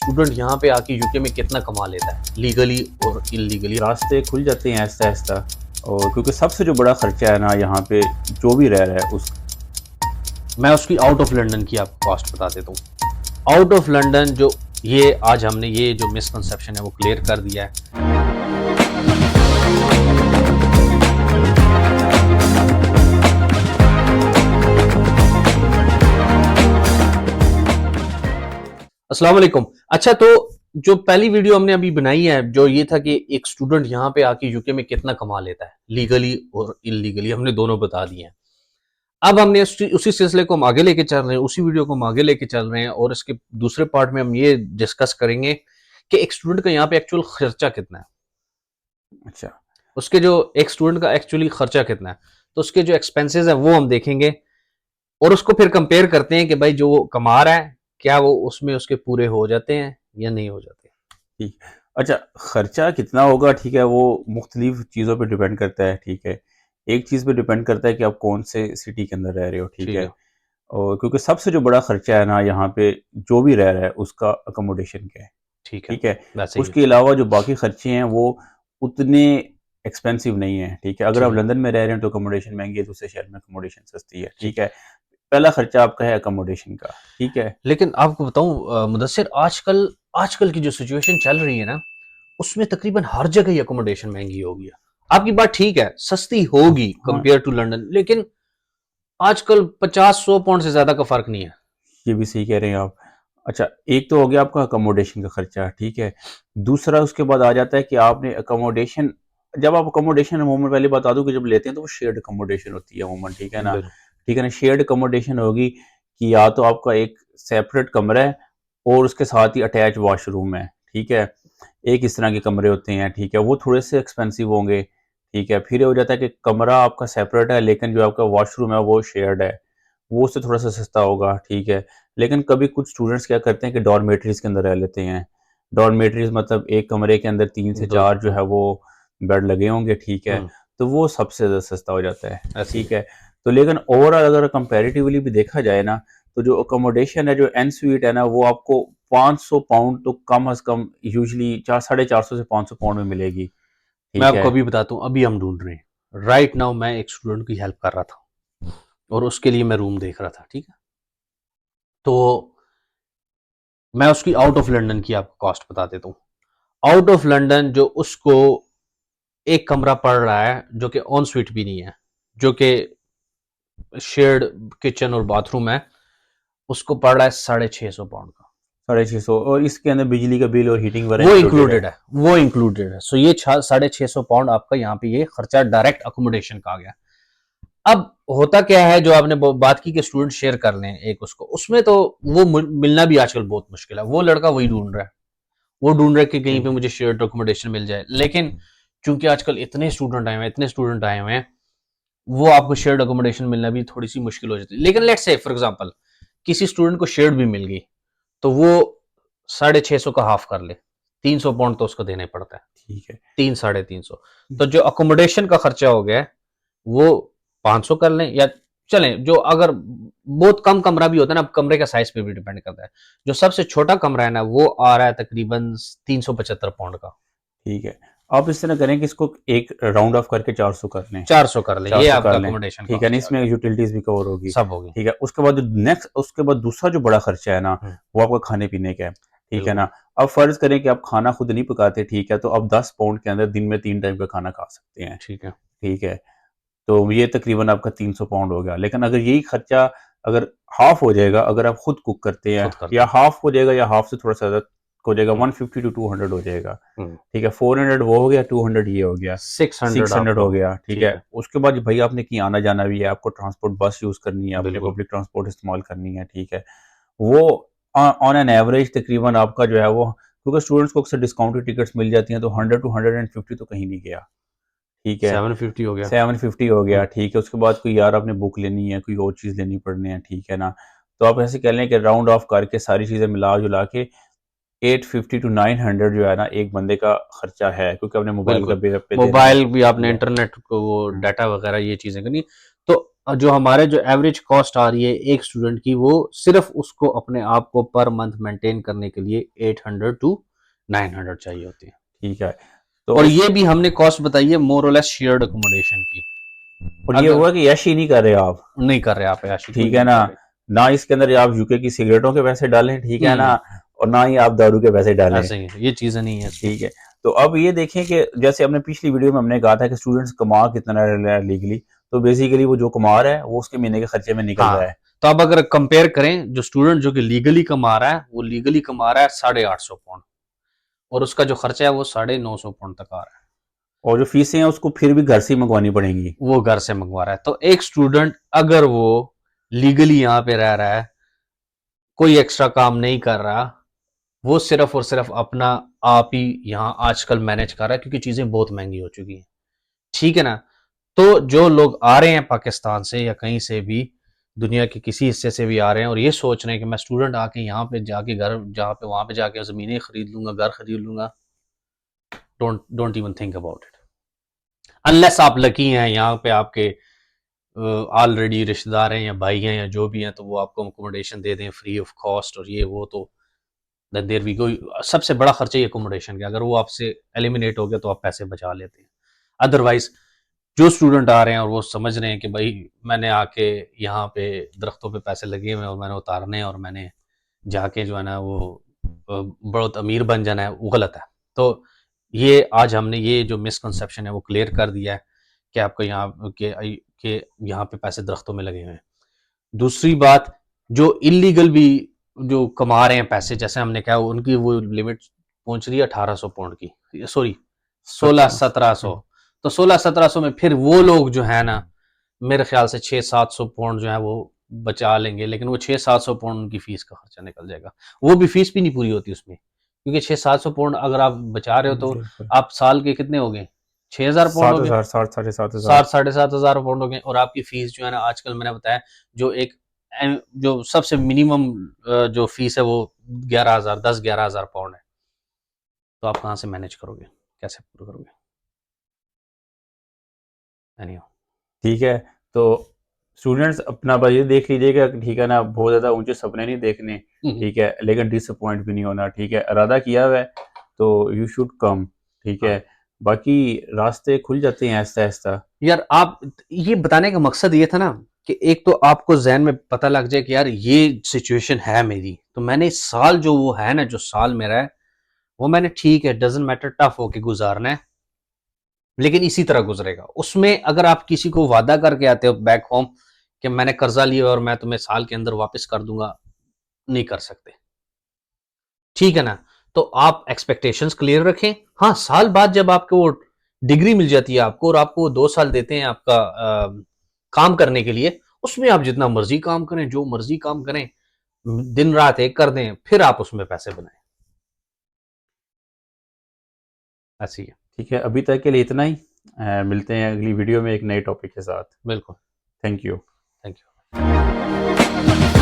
Student यहाँ पे आके यूके में कितना कमा लेता है लीगली और इलीगली। रास्ते खुल जाते हैं आहिस्ता आहिस्ता। और क्योंकि सबसे जो बड़ा खर्चा है ना यहाँ पे जो भी रह रहा है उस मैं उसकी आउट ऑफ लंदन की आपको कॉस्ट बता देता हूँ। आउट ऑफ लंदन जो ये आज हमने ये जो मिसकंसेप्शन है वो क्लियर कर दिया है। अस्सलाम वालेकुम। अच्छा, तो जो पहली वीडियो हमने अभी बनाई है जो ये था कि एक स्टूडेंट यहाँ पे आके यूके में कितना कमा लेता है लीगली और इलीगली, हमने दोनों बता दिए हैं। अब हमने उसी सिलसिले को हम आगे लेके चल रहे हैं, उसी वीडियो को हम आगे लेके चल रहे हैं और इसके दूसरे पार्ट में हम ये डिस्कस करेंगे कि एक स्टूडेंट का यहाँ पे एक्चुअल खर्चा कितना है। अच्छा, उसके जो एक स्टूडेंट का एक्चुअली खर्चा कितना है, तो उसके जो एक्सपेंसेस है वो हम देखेंगे और उसको फिर कंपेयर करते हैं कि भाई जो वो कमा रहा है क्या वो उसमें उसके पूरे हो जाते हैं या नहीं हो जाते। ठीक। अच्छा, खर्चा कितना होगा, ठीक है, वो मुख्तलिफ चीज़ों पे डिपेंड करता है। ठीक है, एक चीज़ पे डिपेंड करता है कि आप कौन से सिटी के अंदर रह रहे हो। ठीक ठीक है, है। और क्योंकि सबसे जो बड़ा खर्चा है ना यहाँ पे जो भी रह रहा है उसका अकोमोडेशन का है। ठीक है। ठीक है, वैसे ही है। उसके अलावा जो बाकी खर्चे हैं वो उतने एक्सपेंसिव नहीं है। ठीक है, अगर ठीक आप है। लंदन में रह रहे हैं तो अकोमोडेशन महंगी है, दूसरे शहर में अकोमोडेशन सस्ती है। ठीक ठीक है। है, पहला खर्चा आपका है अकोमोडेशन का। ठीक है। लेकिन आपको बताऊं मुदस्सिर, आजकल आजकल की जो सिचुएशन चल रही है ना उसमें तकरीबन हर जगह ही अकोमोडेशन महंगी हो गई है। आपकी बात ठीक है, सस्ती होगी हाँ, कंपेयर टू लंदन, लेकिन आजकल 50-100 पाउंड से ज्यादा का फर्क नहीं है। ये भी सही कह रहे हैं आप। अच्छा, एक तो हो गया आपका अकोमोडेशन का खर्चा। ठीक है, दूसरा उसके बाद आ जाता है कि आपने अकोमोडेशन, जब आप अकोमोडेशन अमूमन, पहले बता दूं कि जब लेते हैं तो वो शेयर्ड अकोमोडेशन होती है अमूमन। ठीक है ना। बिल्कुल। ठीक है ना, शेयर्ड अकोमोडेशन होगी कि या तो आपका एक सेपरेट कमरा है और उसके साथ ही अटैच वॉशरूम है। ठीक है, एक इस तरह के कमरे होते हैं। ठीक है, वो थोड़े से एक्सपेंसिव होंगे। ठीक है, फिर ये हो जाता है कि कमरा आपका सेपरेट है लेकिन जो आपका वॉशरूम है वो शेयर्ड है, वो उससे थोड़ा सा सस्ता होगा। ठीक है, लेकिन कभी कुछ स्टूडेंट्स क्या करते हैं कि डॉर्मेटरीज के अंदर रह लेते हैं। डॉर्मेटरीज मतलब एक कमरे के अंदर 3 से दो। 4 जो है वो बेड लगे होंगे। ठीक है, हम्म। तो वो सबसे ज़्यादा सस्ता हो जाता है। ऐसे ही ठीक है। है, तो लेकिन ओवरऑल अगर कंपैरेटिवली भी देखा जाए ना, तो जो अकोमोडेशन है, जो एन स्वीट है ना, वो आपको 500 पाउंड तो कम अज़ कम यूजुअली 4 साढ़े 400 से 500 पाउंड में मिलेगी। मैं ठीक है। आपको अभी बताता हूँ, अभी हम ढूंढ रहे हैं राइट नाउ। मैं एक स्टूडेंट की हेल्प कर रहा था और उसके लिए मैं रूम देख रहा था। ठीक है, तो मैं उसकी आउट ऑफ लंदन की आपको कॉस्ट बता देता हूँ। आउट ऑफ लंदन जो उसको एक कमरा पड़ रहा है जो कि ऑन स्वीट भी नहीं है, जो कि शेयर्ड किचन और बाथरूम है, उसको पड़ रहा है 650 पाउंड का। 650, और इसके अंदर बिजली का बिल और हीटिंग वगैरह वो इंक्लूडेड है। इंक्लूडेड है, वो इंक्लूडेड है। सो ये 650 पाउंड आपका यहाँ पे ये खर्चा डायरेक्ट अकोमोडेशन का आ गया। अब होता क्या है, जो आपने बात की कि स्टूडेंट शेयर कर लें एक उसको, उसमें तो वो मिलना भी आजकल बहुत मुश्किल है। वो लड़का वही ढूंढ रहा है, वो ढूंढ रहा है कि कहीं सही पे है। मुझे शेयर्ड अकोमोडेशन मिल जाए। लेकिन चूंकि आजकल इतने स्टूडेंट आए हुए हैं, इतने स्टूडेंट आए हुए हैं, वो आपको शेयर्ड अकोमोडेशन मिलना भी थोड़ी सी मुश्किल हो जाती है। लेकिन लेट्स से फॉर एग्जांपल किसी स्टूडेंट को शेयर्ड भी मिल गई तो वो 650 का हाफ कर ले, 300 पाउंड तो उसको देना ही पड़ता है। ठीक है। 300-350। तो जो अकोमोडेशन का खर्चा हो गया है वो 500 कर लें, या चलें जो अगर बहुत कम कमरा भी होता है ना, कमरे का साइज पे भी डिपेंड करता है। जो सबसे छोटा कमरा है ना वो आ रहा है तकरीबन 375 पाउंड का। ठीक है, आप इस तरह करें कि इसको एक राउंड ऑफ करके 400 कर लें। 400 कर लें, ये 400 कर आपका लें। अकोमोडेशन ठीक है ना, कॉस्ट आ इसमें गया। यूटिलिटीज भी कवर होगी। सब होगी। ठीक है, उसके बाद नेक्स्ट, उसके बाद दूसरा जो बड़ा खर्चा है ना, हम्म। वो आपका खाने पीने का है। ठीक है बिल्कुल। ना। अब फर्ज करें कि आप खाना खुद नहीं पकाते। ठीक है, तो आप 10 पाउंड के अंदर दिन में 3 टाइम का खाना खा सकते हैं। ठीक है। ठीक है, तो ये तकरीबन आपका 300 पाउंड हो गया। लेकिन अगर यही खर्चा अगर हाफ हो जाएगा, अगर आप खुद कुक करते हैं, खुद करते या हैं। हाफ हो जाएगा या हाफ से थोड़ा सा ज़्यादा हो जाएगा, हम्म। 150 टू 200 हो जाएगा। हम्म। ठीक है, 400 वो हो गया, 200 ये हो गया, 600 600 आपका हो हो। गया। ठीक ठीक है, है। उसके बाद भाई आपने कहीं आना जाना भी है, आपको ट्रांसपोर्ट बस यूज़ करनी है, आपने बिल्कुल। पब्लिक ट्रांसपोर्ट इस्तेमाल करनी है। ठीक है, वो ऑन एन एवरेज तकरीबन आपका जो है वो, क्योंकि स्टूडेंट्स को अक्सर डिस्काउंटेड टिकट्स मिल जाती हैं, तो 100 टू 150 तो कहीं नहीं गया। ठीक है, 750 हो गया। 750 हो गया। हम्म। ठीक है, उसके बाद कोई यार आपने बुक लेनी है, कोई और चीज़ लेनी पड़नी है। ठीक है ना, तो आप ऐसे कह लें कि राउंड ऑफ करके सारी चीज़ें मिला जुला के 850 टू 900 जो है ना एक बंदे का खर्चा है, क्योंकि आपने मोबाइल का बिल्कुल। बिल पे देना है, मोबाइल सब भी कुछ आपने भी है। इंटरनेट को वो हम्म, डाटा वगैरह ये चीजें करनी। तो जो हमारे जो एवरेज कॉस्ट आ रही है एक स्टूडेंट की, वो सिर्फ उसको अपने आप को पर मंथ मेंटेन करने के लिए 800 टू 900 चाहिए होती है। ठीक है। तो और ये भी हमने कॉस्ट बताई है मोर और लेस शेयर्ड अकोमोडेशन की। और ये अगर हुआ कि यश ही नहीं कर रहे आप, नहीं कर रहे आप याशी, कोई ठीक है नहीं ना, कर रहे। ना इसके अंदर आप यूके की सिगरेटों के पैसे डालें, ठीक है ना, और ना ही आप दारू के पैसे डालें, ऐसे ही ये चीजें नहीं है इसमें। ठीक है। तो अब ये देखें कि जैसे हमने पिछली वीडियो में हमने कहा था कि स्टूडेंट्स कमा कितना रहा है लीगली, तो बेसिकली वो जो कमा रहा है वो उसके महीने के खर्चे में निकल रहा हाँ, है। तो अब अगर कंपेयर करें, जो स्टूडेंट जो कि लीगली कमा रहा है, वो लीगली कमा रहा है 850 पाउंड, और उसका जो खर्चा है वो 950 पाउंड तक आ रहा है, और जो फीसें हैं उसको फिर भी घर से ही मंगवानी पड़ेंगी। वो घर से मंगवा रहा है। तो एक स्टूडेंट अगर वो लीगली यहाँ पे रह रहा है, कोई एक्स्ट्रा काम नहीं कर रहा, वो सिर्फ और सिर्फ अपना आप ही यहाँ आजकल मैनेज कर रहा है, क्योंकि चीजें बहुत महंगी हो चुकी हैं, ठीक है ना। तो जो लोग आ रहे हैं पाकिस्तान से या कहीं से भी, दुनिया के किसी हिस्से से भी आ रहे हैं और ये सोच रहे हैं कि मैं स्टूडेंट आके यहाँ पे जाके घर, जहाँ पे वहां पे जाके ज़मीनें खरीद लूंगा, घर खरीद लूंगा, don't don't even think about it, unless आप लकी हैं, यहाँ पे आपके ऑलरेडी रिश्तेदार हैं या भाई हैं या जो भी हैं, तो वो आपको अकोमोडेशन दे दें फ्री ऑफ कॉस्ट और ये वो, तो देन देयर वी गो। सबसे बड़ा खर्चा ही अकोमोडेशन का, अगर वो आपसे एलिमिनेट हो गया तो आप पैसे बचा लेते हैं। अदरवाइज जो स्टूडेंट आ रहे हैं और वो समझ रहे हैं कि भाई मैंने आके यहाँ पे दरख्तों पे पैसे लगे हुए हैं और मैंने उतारने हैं और मैंने जाके जो है ना वो बहुत अमीर बन जाना है, वो गलत है। तो ये आज हमने ये जो मिसकंसेप्शन है वो क्लियर कर दिया है कि आपको यहाँ के यहाँ पे पैसे दरख्तों में लगे हुए हैं। दूसरी बात, जो इलीगल भी जो कमा रहे हैं पैसे, जैसे हमने कहा, उनकी वो लिमिट पहुंच रही है 1800 पाउंड की, सॉरी 1600-1700। तो 1600-1700 में फिर वो लोग जो है ना, मेरे ख्याल से 600-700 पाउंड जो है वो बचा लेंगे, लेकिन वो 600-700 पाउंड उनकी फीस का खर्चा निकल जाएगा। वो भी फीस भी नहीं पूरी होती उसमें, क्योंकि 600-700 पाउंड अगर आप बचा रहे हो तो बिल्कुल। आप साल के कितने हो गए, 6000 पाउंड हो गए, 7,000, 7,000, 7,500। 7-7,500 पाउंड हो गए। और आपकी फीस जो है ना, आजकल मैंने बताया, जो एक जो सबसे मिनिमम जो फीस है वो 11,000, 10-11,000 पाउंड है। तो आप कहाँ से मैनेज करोगे, कैसे पूरा करोगे? एनीहाउ, ठीक है। तो स्टूडेंट्स अपना बस ये देख लीजिएगा कि ठीक है ना, बहुत ज़्यादा ऊंचे सपने नहीं देखने, ठीक है, लेकिन डिसअपॉइंट भी नहीं होना, ठीक है, इरादा किया हुआ है तो यू शुड कम, ठीक है। हाँ बाकी रास्ते खुल जाते हैं आहिस्ता आहिस्ता। यार, आप ये बताने का मकसद ये था ना कि एक तो आपको जहन में पता लग जाए कि यार ये सिचुएशन है मेरी, तो मैंने इस साल जो वो है ना, जो साल मेरा है, वो मैंने, ठीक है, डजेंट मैटर, टफ होके गुजारना है, लेकिन इसी तरह गुजरेगा। उसमें अगर आप किसी को वादा करके आते हो बैक होम कि मैंने कर्जा लिया और मैं तुम्हें साल के अंदर वापस कर दूंगा, नहीं कर सकते, ठीक है ना। तो आप एक्सपेक्टेशंस क्लियर रखें। हाँ, साल बाद जब आपको वो डिग्री मिल जाती है आपको, और आपको 2 साल देते हैं आपका काम करने के लिए, उसमें आप जितना मर्जी काम करें, जो मर्जी काम करें, दिन रात एक कर दें, फिर आप उसमें पैसे बनाएं। ऐसी है। ठीक है, अभी तक के लिए इतना ही। मिलते हैं अगली वीडियो में एक नए टॉपिक के साथ। बिल्कुल। Thank you. Thank you.